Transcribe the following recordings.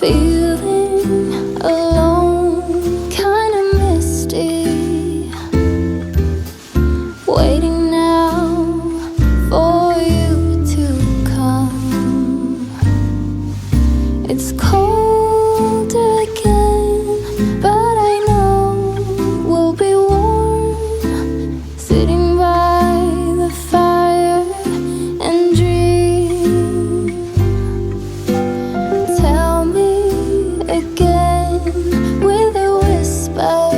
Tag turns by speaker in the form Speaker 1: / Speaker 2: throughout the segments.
Speaker 1: Feeling alone, kinda misty, waiting now for you to come. It's cold again, but I know we'll be warm, sitting by the fire and dream. Tell me again with a whisper,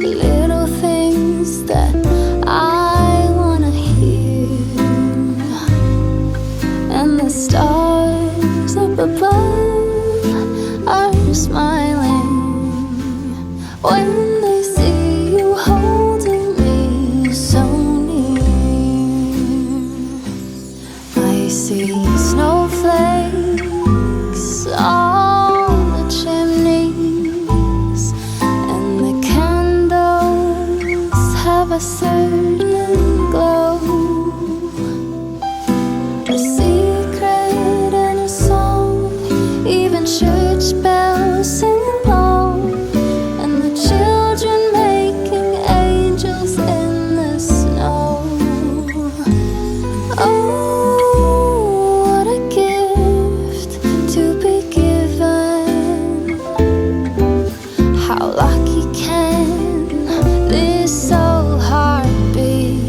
Speaker 1: little things that I wanna hear, and the stars up above are smiling when they see you holding me so near. I see snowflakes on the chimneys, and the candles have a certain glow, a secret and a song, even church bells sing along, and the children making angels in the snow. Oh, what a gift to be given. How lucky can this old heart be?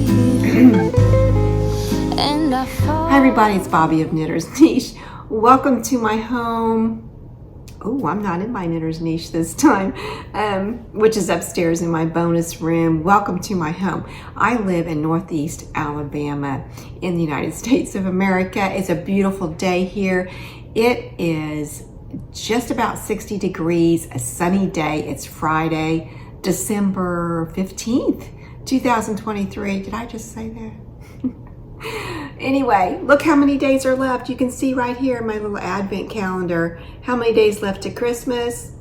Speaker 1: And I fall.
Speaker 2: Hi everybody, it's Bobby of Knitter's Niche. Welcome to my home. Oh, I'm not in my Knitter's Niche this time, which is upstairs in my bonus room. Welcome to my home. I live in Northeast Alabama in the United States of America. It's a beautiful day here. It is just about 60 degrees, a sunny day. It's Friday, December 15th, 2023. Did I just say that? Anyway, look how many days are left. You can see right here in my little advent calendar how many days left to Christmas.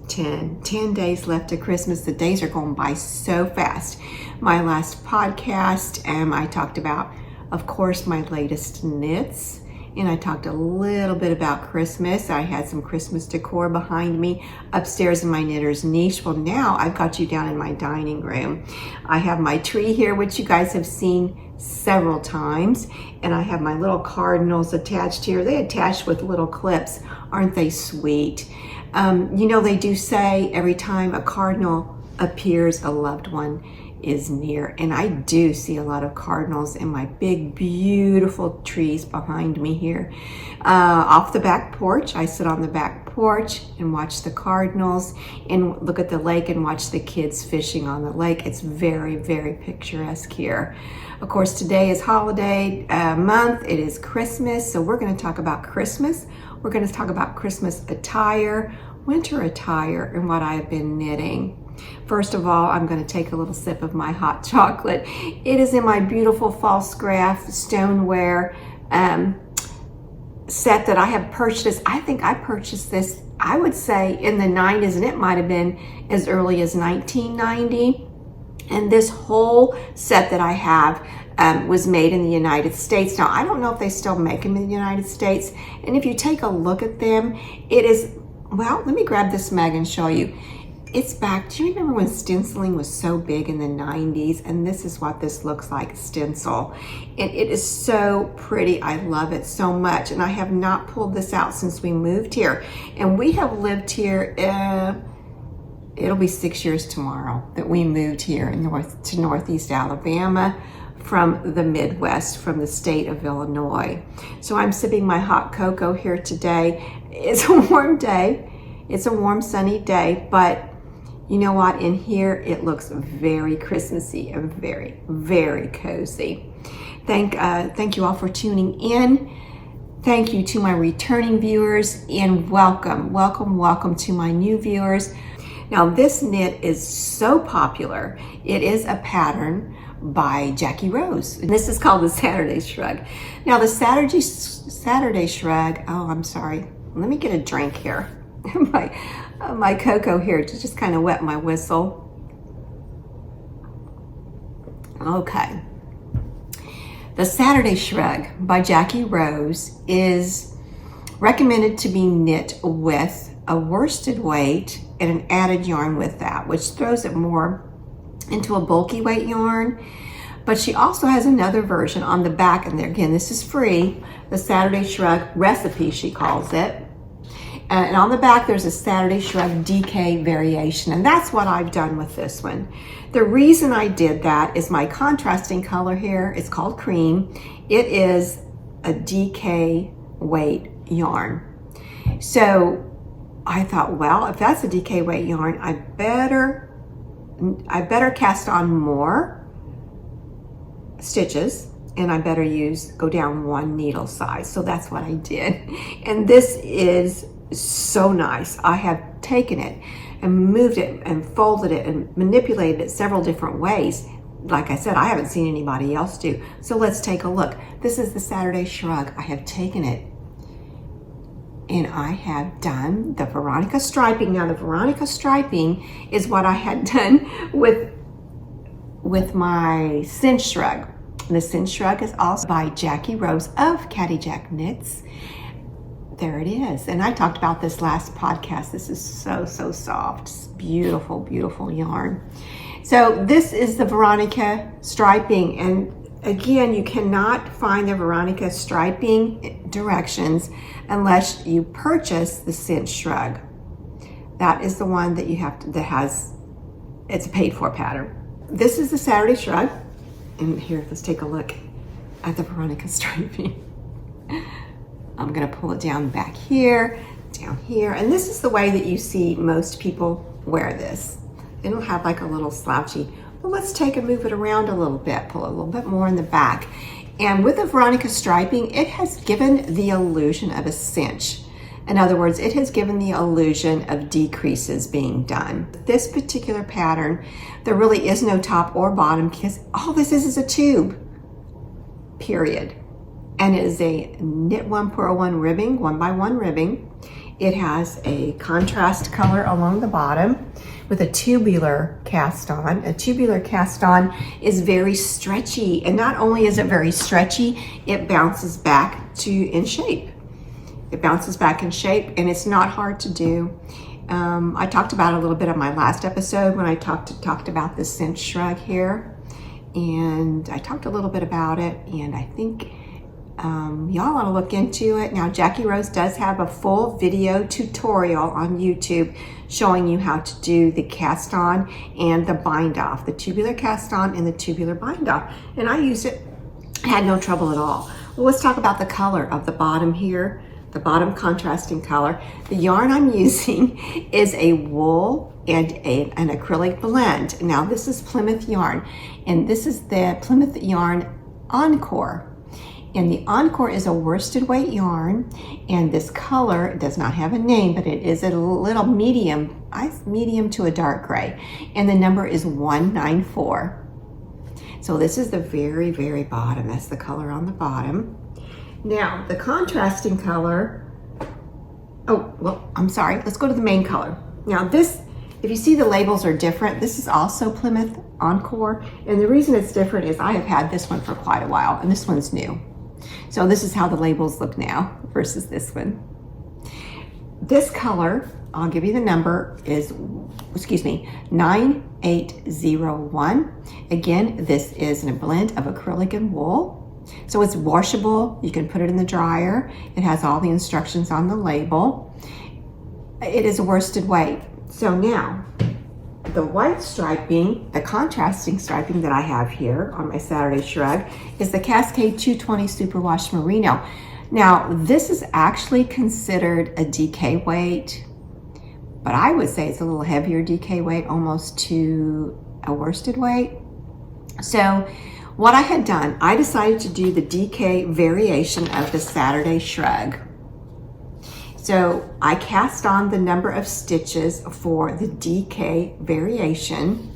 Speaker 2: 10 days left to Christmas. The days are going by so fast. My last podcast, I talked about, of course, my latest knits, and I talked a little bit about Christmas. I had some Christmas decor behind me upstairs in my Knitter's Niche. Well, now I've got you down in my dining room. I have my tree here, which you guys have seen several times, and I have my little cardinals attached here. They attach with little clips. Aren't they sweet? You know, they do say every time a cardinal appears, a loved one is near, and I do see a lot of cardinals in my big beautiful trees behind me here. Off the back porch, I sit on the back porch and watch the cardinals and look at the lake and watch the kids fishing on the lake. It's very, very picturesque here. Of course, today is holiday month. It is Christmas, so we're going to talk about Christmas. We're going to talk about Christmas attire, winter attire, and what I have been knitting. First of all, I'm going to take a little sip of my hot chocolate. It is in my beautiful false graph stoneware set that I have purchased. I think I purchased this, I would say, in the 90s, and it might have been as early as 1990. And this whole set that I have was made in the United States. Now, I don't know if they still make them in the United States. And if you take a look at them, it is, well, let me grab this mag and show you. It's back. Do you remember when stenciling was so big in the 90s? And this is what this looks like, stencil. And it is so pretty. I love it so much. And I have not pulled this out since we moved here. And we have lived here, it'll be 6 years tomorrow that we moved here in Northeast Alabama from the Midwest, from the state of Illinois. So I'm sipping my hot cocoa here today. It's a warm day. It's a warm, sunny day, but you know what? In here, it looks very Christmassy and very, very cozy. Thank you all for tuning in. Thank you to my returning viewers, and welcome to my new viewers. Now, this knit is so popular. It is a pattern by Jackie Rose, and this is called the Saturday Shrug. Now, the Saturday Shrug, oh, I'm sorry. Let me get a drink here. my cocoa here to just kind of wet my whistle. Okay. The Saturday Shrug by Jackie Rose is Recommended to be knit with a worsted weight and an added yarn with that, which throws it more into a bulky weight yarn. But she also has another version on the back, and there again, this is free, the Saturday Shrug recipe, she calls it. And on the back, there's a Saturday Shrug DK variation, and that's what I've done with this one. The reason I did that is my contrasting color here, it's called cream. It is a DK weight yarn. So I thought, well, if that's a DK weight yarn, I better cast on more stitches, and I better go down one needle size. So that's what I did. And this is so nice. I have taken it and moved it and folded it and manipulated it several different ways. Like I said, I haven't seen anybody else do. So let's take a look. This is the Saturday Shrug. I have taken it and I have done the Veronica striping. Now the Veronica striping is what I had done with my cinch shrug. The cinch shrug is also by Jackie Rose of Caddy Jack Knits. There it is. And I talked about this last podcast. This is so soft. It's beautiful, beautiful yarn. So this is the Veronica striping. And again, you cannot find the Veronica striping directions unless you purchase the cinch shrug. That is the one that you have to, it's a paid for pattern. This is the Saturday Shrug. And here, let's take a look at the Veronica striping. I'm gonna pull it down back here, down here. And this is the way that you see most people wear this. It'll have like a little slouchy, well, let's take and move it around a little bit, pull it a little bit more in the back. And with the Veronica striping, it has given the illusion of a cinch. In other words, it has given the illusion of decreases being done. This particular pattern, there really is no top or bottom because all this is a tube, period. And it is a knit one, purl one ribbing, 1x1 ribbing. It has a contrast color along the bottom with a tubular cast on. A tubular cast on is very stretchy, and not only is it very stretchy, it bounces back in shape. It bounces back in shape, and it's not hard to do. I talked about it a little bit on my last episode when I talked about the cinch shrug here, and I talked a little bit about it, and I think y'all want to look into it. Now, Jackie Rose does have a full video tutorial on YouTube showing you how to do the cast on and the bind off, the tubular cast on and the tubular bind off. And I used it, I had no trouble at all. Well, let's talk about the color of the bottom here, the bottom contrasting color. The yarn I'm using is a wool and an acrylic blend. Now, this is Plymouth yarn, and this is the Plymouth yarn Encore. And the Encore is a worsted weight yarn, and this color does not have a name, but it is a little medium to a dark gray, and the number is 194. So this is the very, very bottom. That's the color on the bottom. Now, the contrasting color, oh, well, I'm sorry, let's go to the main color. Now this, if you see the labels are different, this is also Plymouth Encore, and the reason it's different is I have had this one for quite a while, and this one's new. So this is how the labels look now versus this one. This color, I'll give you the number, is, 9801. Again, this is a blend of acrylic and wool. So it's washable, you can put it in the dryer. It has all the instructions on the label. It is a worsted weight. So now, the white striping, the contrasting striping that I have here on my Saturday Shrug is the Cascade 220 Superwash Merino. Now, this is actually considered a DK weight, but I would say it's a little heavier DK weight, almost to a worsted weight. So what I had done, I decided to do the DK variation of the Saturday Shrug. So I cast on the number of stitches for the DK variation,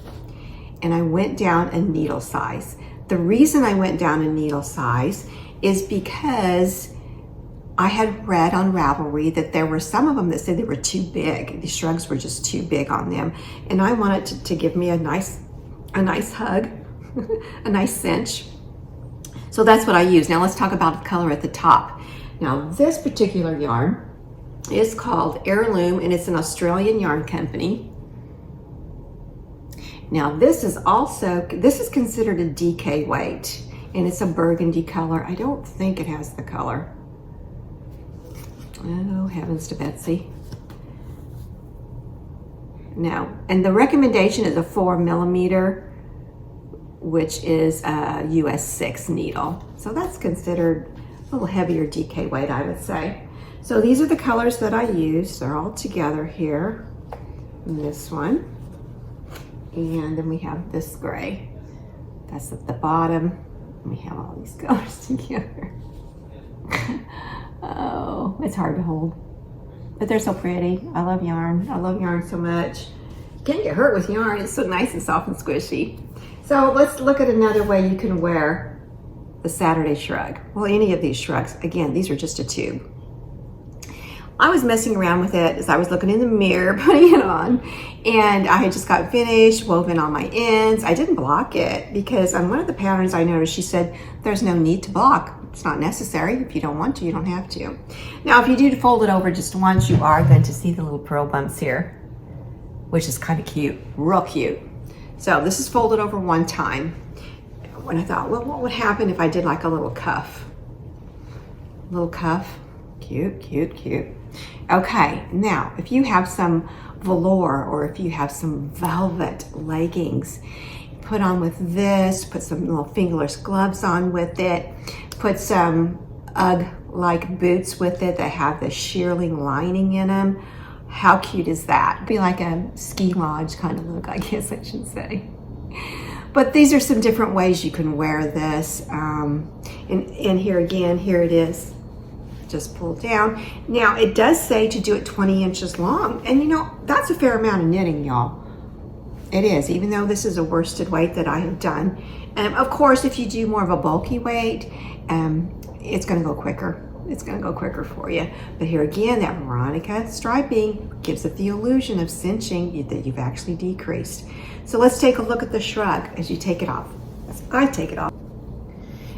Speaker 2: and I went down a needle size. The reason I went down a needle size is because I had read on Ravelry that there were some of them that said they were too big. The shrugs were just too big on them, and I wanted to give me a nice hug, a nice cinch. So that's what I used. Now let's talk about the color at the top. Now this particular yarn is called Heirloom, and it's an Australian yarn company. Now this is considered a DK weight, and it's a burgundy color. I don't think it has the color. Oh, heavens to Betsy. No, and the recommendation is a 4 millimeter, which is a US 6 needle. So that's considered a little heavier DK weight, I would say. So these are the colors that I use. They're all together here. And this one. And then we have this gray. That's at the bottom. We have all these colors together. Oh, it's hard to hold. But they're so pretty. I love yarn. I love yarn so much. You can't get hurt with yarn. It's so nice and soft and squishy. So let's look at another way you can wear the Saturday Shrug. Well, any of these shrugs. Again, these are just a tube. I was messing around with it as I was looking in the mirror, putting it on, and I had just got finished, woven on my ends. I didn't block it because on one of the patterns I noticed, she said, there's no need to block. It's not necessary. If you don't want to, you don't have to. Now, if you do fold it over just once, you are going to see the little pearl bumps here, which is kind of cute, real cute. So this is folded over one time. When I thought, well, what would happen if I did like a little cuff? Little cuff, cute, cute, cute. Okay, now if you have some velour or if you have some velvet leggings, put on with this, put some little fingerless gloves on with it, put some UGG-like boots with it that have the shearling lining in them. How cute is that? It'd be like a ski lodge kind of look, I guess I should say. But these are some different ways you can wear this. And here again, here it is. Just pull down. Now it does say to do it 20 inches long, and you know that's a fair amount of knitting, y'all. It is, even though this is a worsted weight that I have done. Of course, if you do more of a bulky weight, it's going to go quicker. It's going to go quicker for you. But here again, that Veronica striping gives it the illusion of cinching that you've actually decreased. So let's take a look at the shrug as you take it off. As I take it off.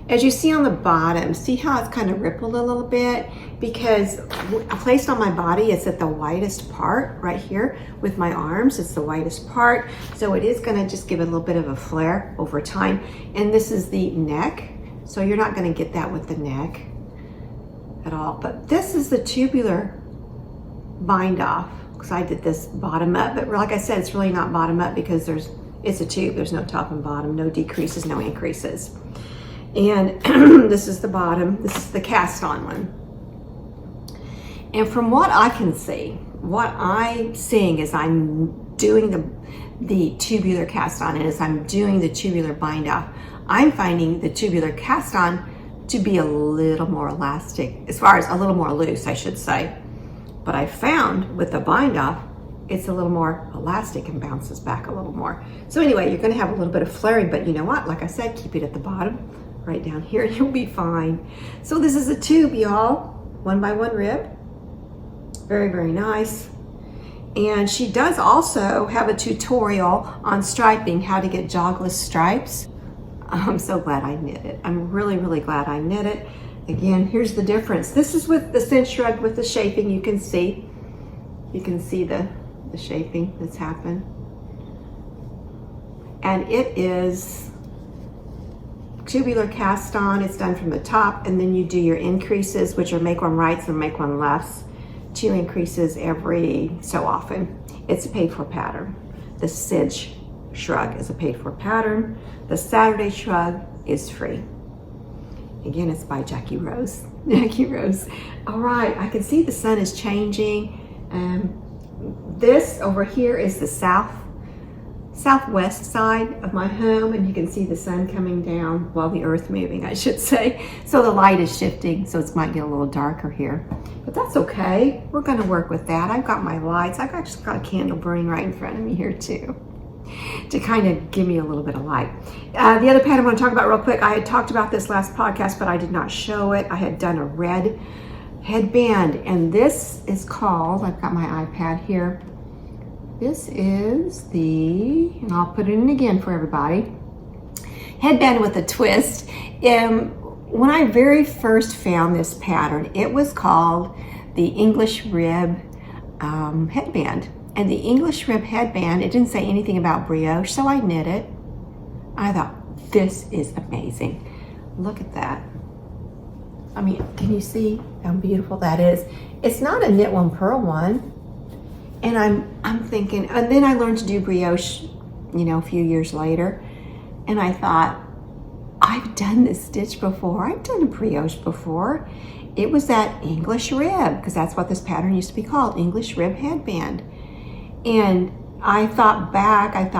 Speaker 2: As you see on the bottom, see how it's kind of rippled a little bit? Because placed on my body, it's at the widest part right here with my arms. It's the widest part. So it is going to just give it a little bit of a flare over time. And this is the neck. So you're not going to get that with the neck at all. But this is the tubular bind off. Because I did this bottom up. But like I said, it's really not bottom up because it's a tube. There's no top and bottom, no decreases, no increases. And this is the bottom. This is the cast on one. And from what I can see, what I'm seeing as I'm doing the tubular cast on and as I'm doing the tubular bind off, I'm finding the tubular cast on to be a little more elastic, as far as a little more loose, I should say. But I found with the bind off, it's a little more elastic and bounces back a little more. So anyway, you're going to have a little bit of flaring, but you know what? Like I said, keep it at the bottom. Right down here, you'll be fine. So this is a tube, y'all, 1x1 rib. Very, very nice. And she does also have a tutorial on striping, how to get jogless stripes. I'm so glad I knit it. I'm really, really glad I knit it. Again, here's the difference. This is with the cinch shrug with the shaping. You can see the shaping that's happened. And it is tubular cast on. It's done from the top, and then you do your increases, which are make one rights and make one lefts. 2 increases every so often. It's a paid for pattern. The cinch shrug is a paid for pattern. The Saturday Shrug is free. Again, it's by Jackie Rose. Jackie Rose. All right, I can see the sun is changing. This over here is the southwest side of my home, and you can see the sun coming down, well, the earth moving, I should say. So the light is shifting, so it might get a little darker here, but that's okay. We're going to work with that. I've got my lights. I've actually got a candle burning right in front of me here too, to kind of give me a little bit of light. The other pattern I want to talk about real quick, I had talked about this last podcast, but I did not show it. I had done a red headband, and this is called, I've got my iPad here, this is and I'll put it in again for everybody, Headband with a Twist. when I very first found this pattern, it was called the English rib headband. And the English rib headband, it didn't say anything about brioche, so I knit it. I thought, this is amazing. Look at that. I mean, can you see how beautiful that is? It's not a knit one, purl one. And I'm thinking, and then I learned to do brioche, you know, a few years later. And I thought, I've done this stitch before. I've done a brioche before. It was that English rib, because that's what this pattern used to be called, English rib headband. And I thought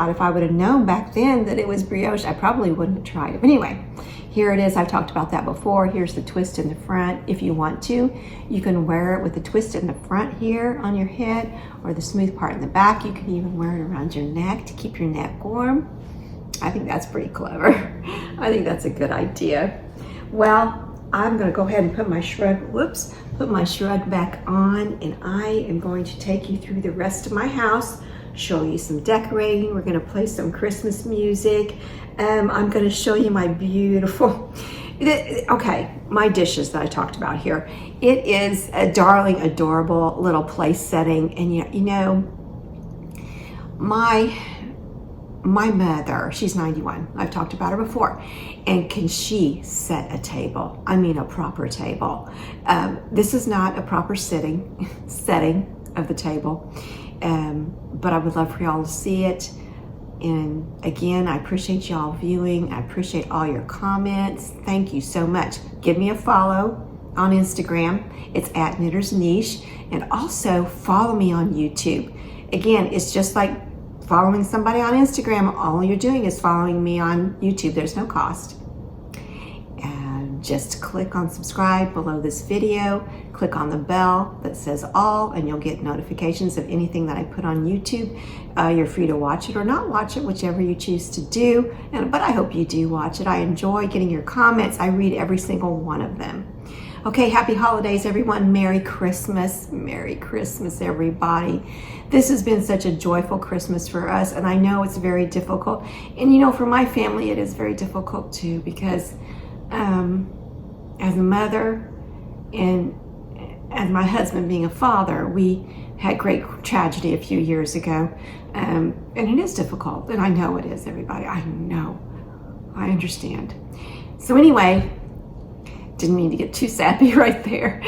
Speaker 2: if I would have known back then that it was brioche, I probably wouldn't have tried it. But anyway, here it is. I've talked about that before. Here's the twist in the front. If you want to, you can wear it with the twist in the front here on your head, or the smooth part in the back. You can even wear it around your neck to keep your neck warm. I think that's pretty clever. I think that's a good idea. Well, I'm gonna go ahead and put my shrug, put my shrug back on, and I am going to take you through the rest of my house, show you some decorating. We're gonna play some Christmas music. I'm gonna show you my beautiful, okay, my dishes that I talked about here. It is a darling, adorable little place setting, and you know, my mother, she's 91. I've talked about her before. And can she set a table? I mean, a proper table. This is not a proper setting of the table, but I would love for y'all to see it. And again, I appreciate y'all viewing. I appreciate all your comments. Thank you so much. Give me a follow on Instagram. It's at Knitter's Niche. And also follow me on YouTube. Again, it's just like following somebody on Instagram. All you're doing is following me on YouTube. There's no cost. And just click on subscribe below this video. Click on the bell that says all, and you'll get notifications of anything that I put on YouTube. You're free to watch it or not watch it, whichever you choose to do. But I hope you do watch it. I enjoy getting your comments. I read every single one of them. Okay, happy holidays, everyone. Merry Christmas. Merry Christmas, everybody. This has been such a joyful Christmas for us, and I know it's very difficult. And you know, for my family, it is very difficult too, because as a mother and as my husband being a father, we had great tragedy a few years ago. And it is difficult, and I know it is, everybody. I know. I understand. So anyway, didn't mean to get too sappy right there,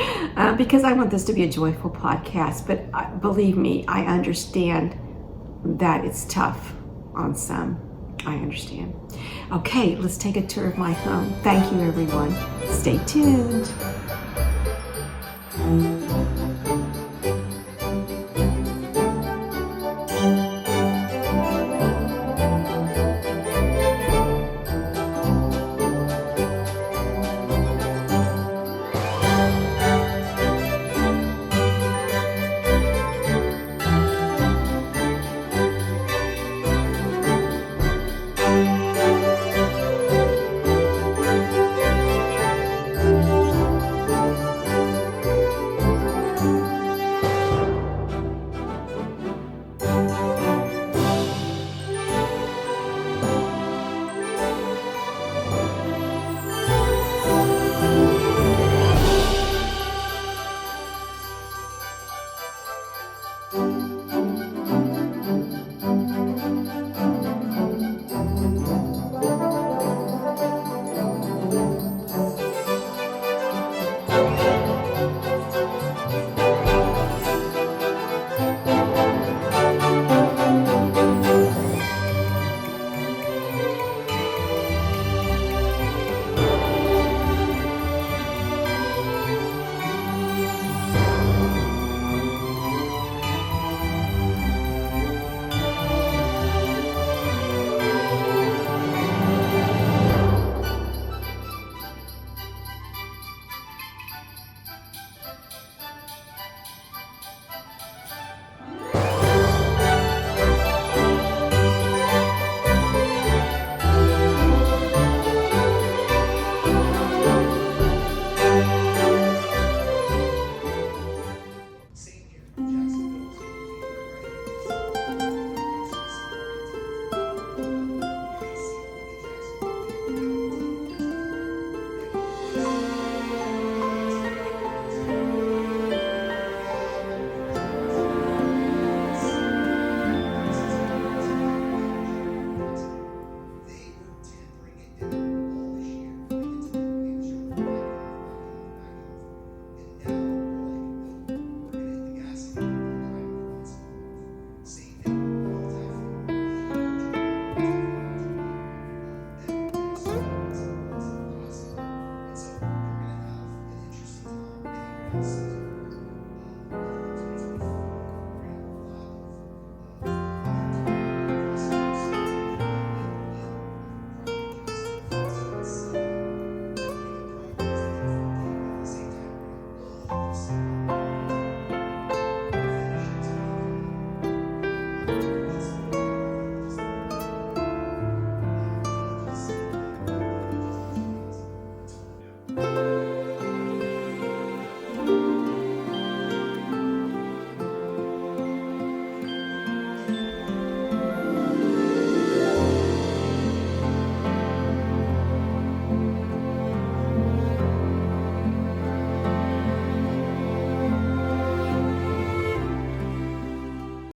Speaker 2: because I want this to be a joyful podcast. But believe me, I understand that it's tough on some. I understand. Okay, let's take a tour of my home. Thank you, everyone. Stay tuned.